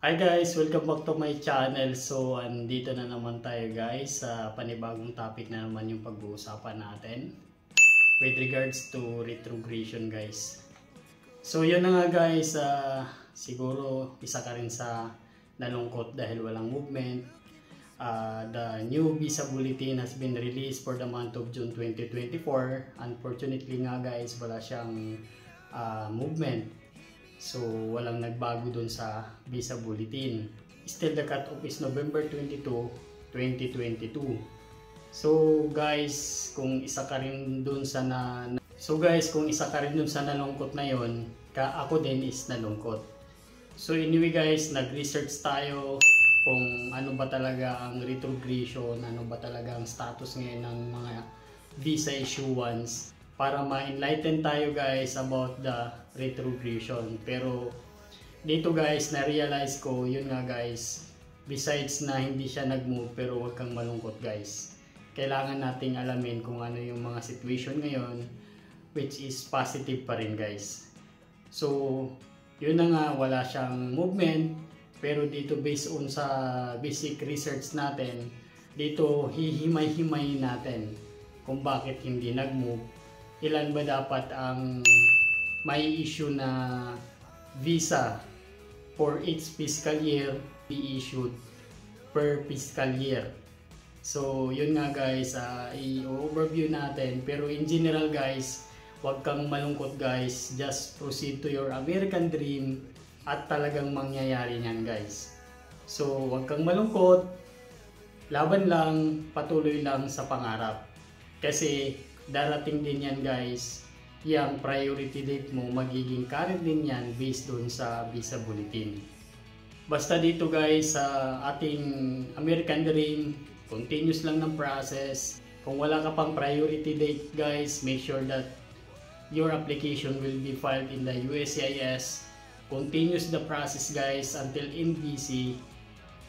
Hi guys! Welcome back to my channel. So, andito na naman tayo guys sa panibagong topic na naman yung pag-uusapan natin with regards to retrogression guys. So, yun na nga guys, siguro isa ka rin sa nalungkot dahil walang movement. The new visa bulletin has been released for the month of June 2024. Unfortunately nga guys, wala siyang movement. So, walang nagbago dun sa visa bulletin. Still, the cut-off is November 22, 2022. So, guys, kung isa ka rin dun sa nalungkot na yon, ako din is nalungkot. So, anyway guys, nag-research tayo kung ano ba talaga ang retrogression, ano ba talaga ang status ngayon ng mga visa issuance, para ma-enlighten tayo guys about the retrogression. Pero dito guys, na-realize ko, yun nga guys, besides na hindi siya nag-move, pero huwag kang malungkot guys. Kailangan nating alamin kung ano yung mga situation ngayon, which is positive pa rin guys. So, yun na nga, wala siyang movement, pero dito based on sa basic research natin, dito hihimay-himay natin kung bakit hindi nag-move. Ilan ba dapat ang may issue na visa for each fiscal year be issued per fiscal year. So, yun nga guys, i-overview natin. Pero in general guys, huwag kang malungkot guys. Just proceed to your American dream at talagang mangyayari niyan guys. So, huwag kang malungkot. Laban lang, patuloy lang sa pangarap. Kasi darating din yan guys, yung priority date mo magiging current din yan based doon sa visa bulletin. Basta dito guys, sa ating American Dream, continuous lang ng process. Kung wala ka pang priority date guys, make sure that your application will be filed in the USCIS. Continuous the process guys until NBC,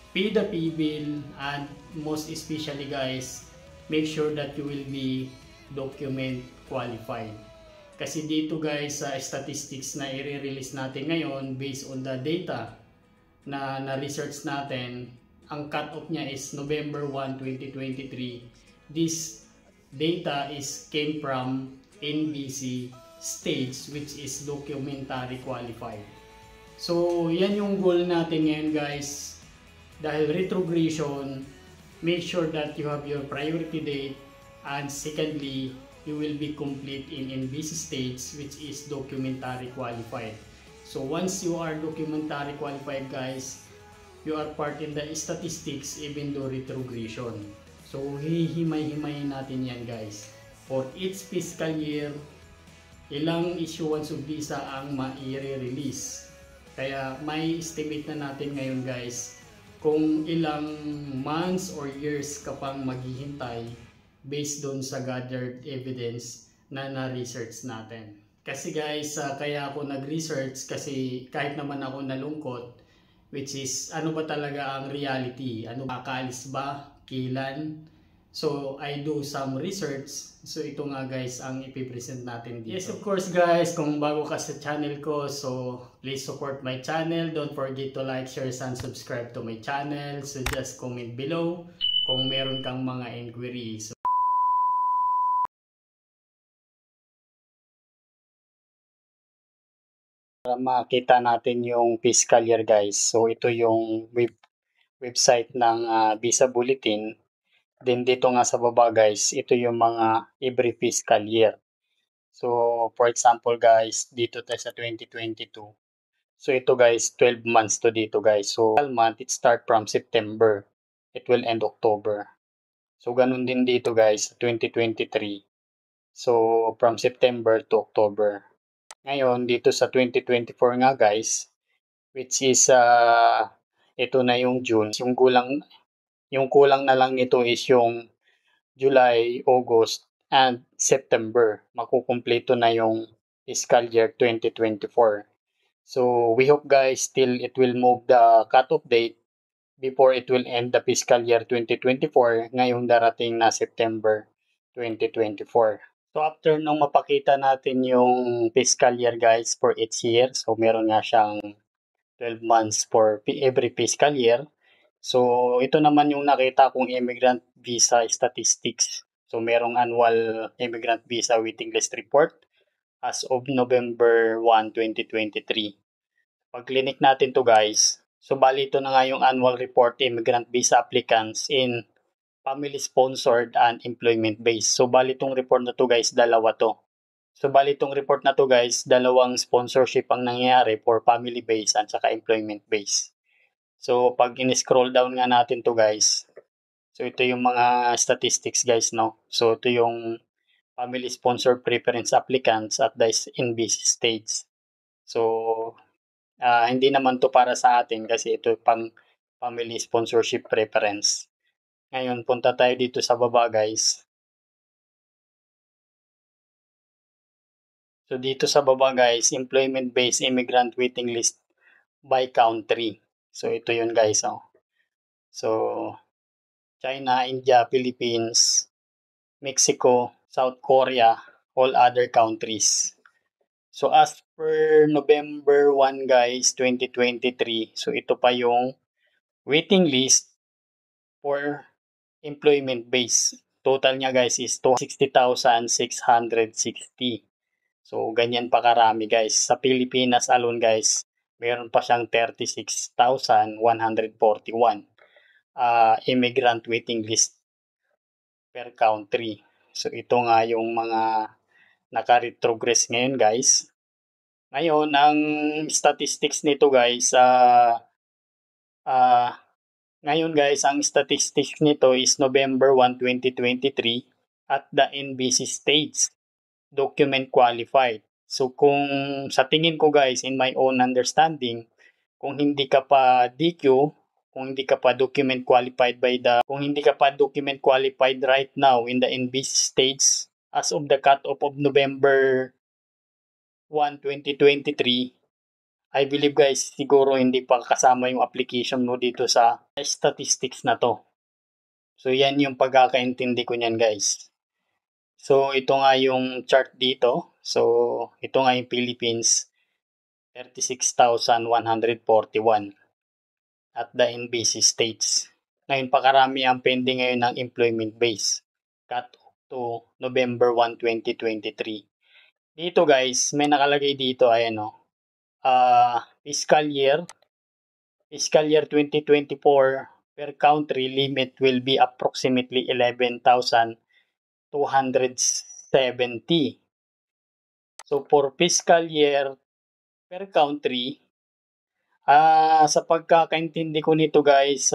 pay the P-bill, and most especially guys, make sure that you will be document qualified. Kasi dito guys, sa statistics na i-release natin ngayon based on the data na na-research natin, ang cut-off niya is November 1, 2023. This data came from NBC states, which is documentary qualified. So, yan yung goal natin ngayon guys. Dahil retrogression, make sure that you have your priority date, and secondly, you will be complete in NBC states, which is documentary qualified. So once you are documentary qualified guys, you are part in the statistics even though retrogression. So hihimay-himayin natin yan guys. For each fiscal year, ilang issuance of visa ang ma-release. Kaya may estimate na natin ngayon guys kung ilang months or years ka pang maghihintay based doon sa gathered evidence na na-research natin. Kasi guys, kaya ako nag-research kasi kahit naman ako nalungkot, which is ano ba talaga ang reality? Ano ba, kaalis ba? Kailan? So, I do some research. So, ito nga guys ang ipipresent natin dito. Yes, of course guys, kung bago ka sa channel ko, so please support my channel. Don't forget to like, share, and subscribe to my channel. So, just comment below kung meron kang mga inquiries. So, para makita natin yung fiscal year guys. So ito yung website ng visa bulletin. Then dito nga sa baba guys, ito yung mga every fiscal year. So for example guys, dito tayo sa 2022. So ito guys, 12 months to dito guys. So 12 month, it start from September. It will end October. So ganun din dito guys, 2023. So from September to October. Ngayon, dito sa 2024 nga guys, which is ito na yung June. Yung kulang na lang nito is yung July, August, and September. Makukumpleto na yung fiscal year 2024. So we hope guys still it will move the cutoff date before it will end the fiscal year 2024 ngayong darating na September 2024. So after nung mapakita natin yung fiscal year guys for each year, so meron nga siyang 12 months for every fiscal year. So, ito naman yung nakita kong immigrant visa statistics. So, merong annual immigrant visa waiting list report as of November 1, 2023. Pag clinic natin to guys, so bali ito na nga yung annual report immigrant visa applicants in family sponsored and employment based. So bali itong report na to guys, dalawa to. So bali itong report na to guys, dalawang sponsorship ang nangyayari for family based at saka employment based. So pag in-scroll down nga natin to guys, so ito yung mga statistics guys, no. So ito yung family sponsored preference applicants at the NBC stage. So hindi naman to para sa atin kasi ito pang family sponsorship preference. Ngayon, punta tayo dito sa baba guys. So dito sa baba guys, employment-based immigrant waiting list by country. So ito yun guys. Oh. So China, India, Philippines, Mexico, South Korea, all other countries. So as per November 1 guys, 2023, so ito pa yung waiting list for employment base. Total niya guys is 260,660. So ganyan pa karami guys. Sa Pilipinas alone guys, meron pa siyang 36,141 immigrant waiting list per country. So ito nga yung mga naka-retrogress ngayon guys. Ngayon, ang statistics nito guys, ngayon guys, ang statistics nito is November 1, 2023 at the NBC stage, document qualified. So kung sa tingin ko guys, in my own understanding, kung hindi ka pa DQ, kung hindi ka pa document qualified kung hindi ka pa document qualified right now in the NBC stage, as of the cut-off of November 1, 2023, I believe guys, siguro hindi pa kasama yung application mo dito sa statistics na to. So yan yung pagkakaintindi ko niyan guys. So ito nga yung chart dito. So ito nga yung Philippines, 36,141 at the NBC states. Ngayon pakarami ang pending ngayon ng employment base. Cut to November 1, 2023. Dito guys, may nakalagay dito ayan o. Fiscal year 2024 per country limit will be approximately 11,270. So for fiscal year per country, sa pagkakaintindi ko nito guys,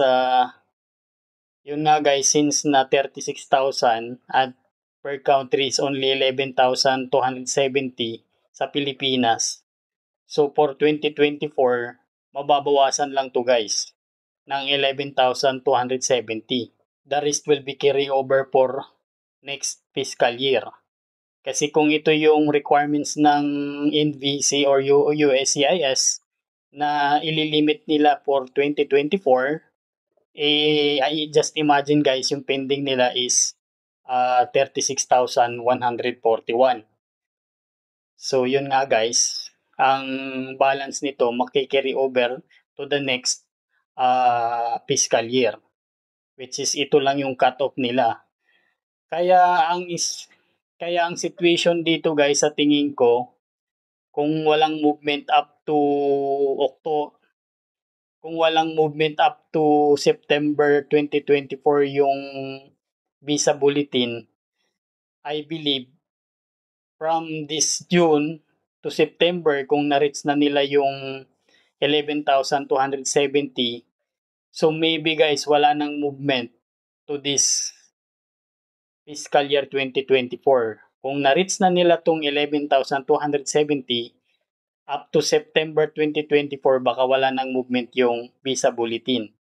yun nga guys, since na 36,000 at per country is only 11,270 sa Pilipinas. So for 2024, mababawasan lang to guys ng 11,270. The rest will be carry over for next fiscal year. Kasi kung ito yung requirements ng NVC or USCIS na ililimit nila for 2024, I just imagine guys, yung pending nila is 36,141. So yun nga guys, ang balance nito maki-carry over to the next fiscal year, which is ito lang yung cut-off nila. Kaya ang situation dito guys sa tingin ko, kung walang movement up to September 2024 yung visa bulletin, I believe from this June to September, kung na-reach na nila yung 11,270, so maybe guys, wala nang movement to this fiscal year 2024. Kung na-reach na nila tong 11,270, up to September 2024, baka wala nang movement yung visa bulletin.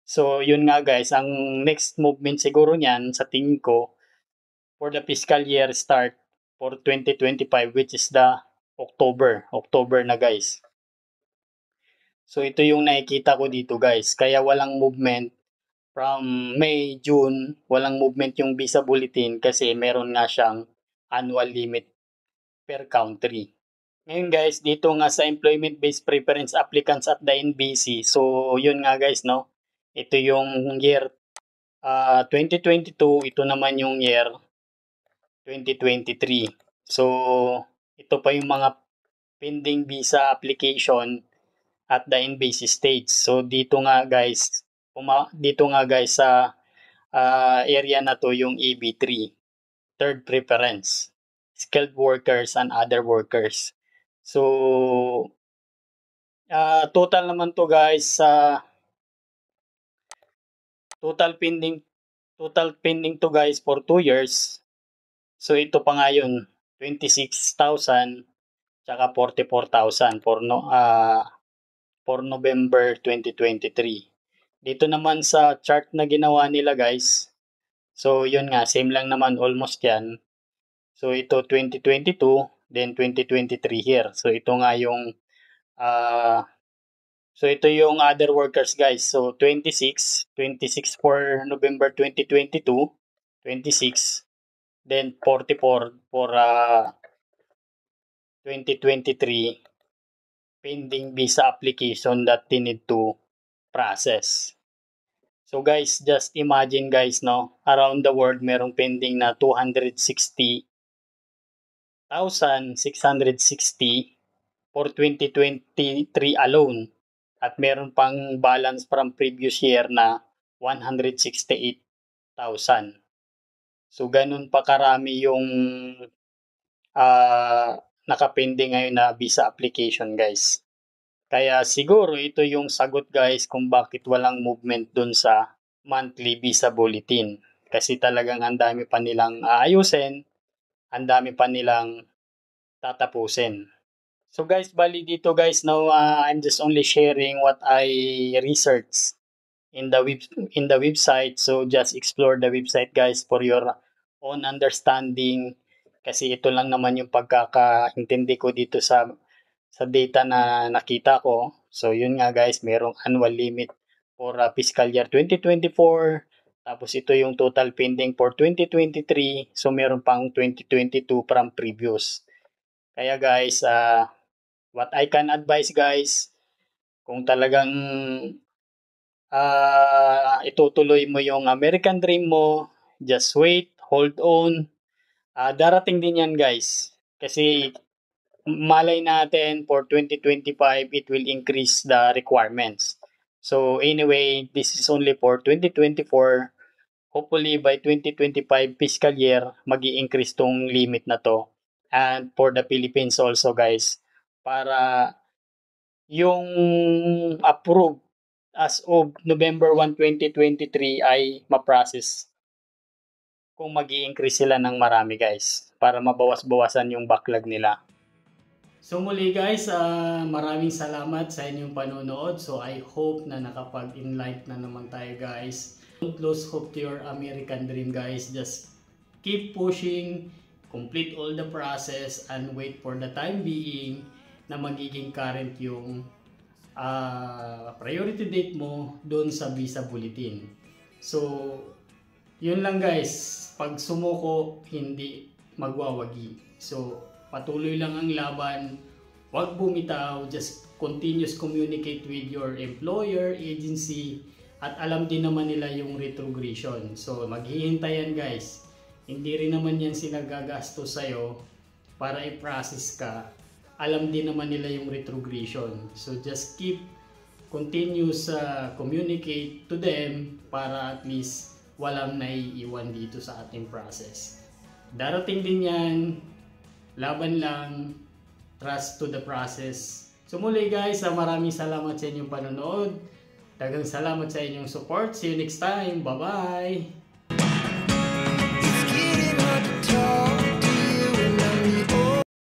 So, yun nga guys, ang next movement siguro niyan, sa tingin ko, for the fiscal year start for 2025, which is the October na guys. So ito yung nakikita ko dito guys. Kaya walang movement from May, June, walang movement yung visa bulletin kasi meron nga siyang annual limit per country. Ngayon guys, dito nga sa employment-based preference applicants at the NBC. So, yun nga guys, no? Ito yung year 2022, ito naman yung year 2023. So, ito pa yung mga pending visa application at the NBC states. So, dito nga guys sa area na to yung EB3, third preference, skilled workers and other workers. So, total naman to guys sa total pending to guys for 2 years. So ito pa nga yun, 26,000 tsaka 44,000 for November 2023. Dito naman sa chart na ginawa nila guys. So yun nga, same lang naman almost yan. So ito 2022, then 2023 here. So ito nga yung so ito yung other workers guys. So 26 for November 2022, 26, then 44 for 2023 pending visa application that they need to process. So guys, just imagine guys, no, around the world merong pending na 260,660 for 2023 alone. At meron pang balance from previous year na 168,000. So ganun pa karami yung nakapending ngayon na visa application guys. Kaya siguro ito yung sagot guys kung bakit walang movement dun sa monthly visa bulletin. Kasi talagang ang dami pa nilang aayusin, ang dami pa nilang tatapusin. So guys, bali dito guys, now I'm just only sharing what I researched in the website. So just explore the website guys for your own understanding. Kasi ito lang naman yung pagkakaintindi ko dito sa data na nakita ko. So yun nga guys, merong annual limit for fiscal year 2024. Tapos ito yung total pending for 2023. So meron pang 2022 from previous. Kaya guys, what I can advise guys, kung talagang itutuloy mo yung American dream mo, just wait, hold on. Darating din yan guys. Kasi malay natin for 2025, it will increase the requirements. So anyway, this is only for 2024. Hopefully by 2025 fiscal year, magi-increase tong limit na to. And for the Philippines also guys, para yung approved as of November 1, 2023 ay ma-process kung magi-increase sila ng marami guys, para mabawas-bawasan yung backlog nila. So muli guys, maraming salamat sa inyong panonood. So I hope na nakapag-enlighten na naman tayo guys. Don't lose hope to your American dream guys. Just keep pushing, complete all the process, and wait for the time being na magiging current yung priority date mo doon sa visa bulletin. So yun lang guys, pag sumuko hindi magwawagi. So patuloy lang ang laban, huwag bumitaw, just continuous communicate with your employer, agency, at alam din naman nila yung retrogression. So maghihintayan guys, hindi rin naman yan sinagagastos sa'yo para i-process ka. Alam din naman nila yung retrogression. So just keep continuous communicate to them para at least walang naiiwan dito sa ating process. Darating din yan, laban lang, trust to the process. So muli guys, maraming salamat sa inyong panonood. Daghang salamat sa inyong support. See you next time. Bye-bye!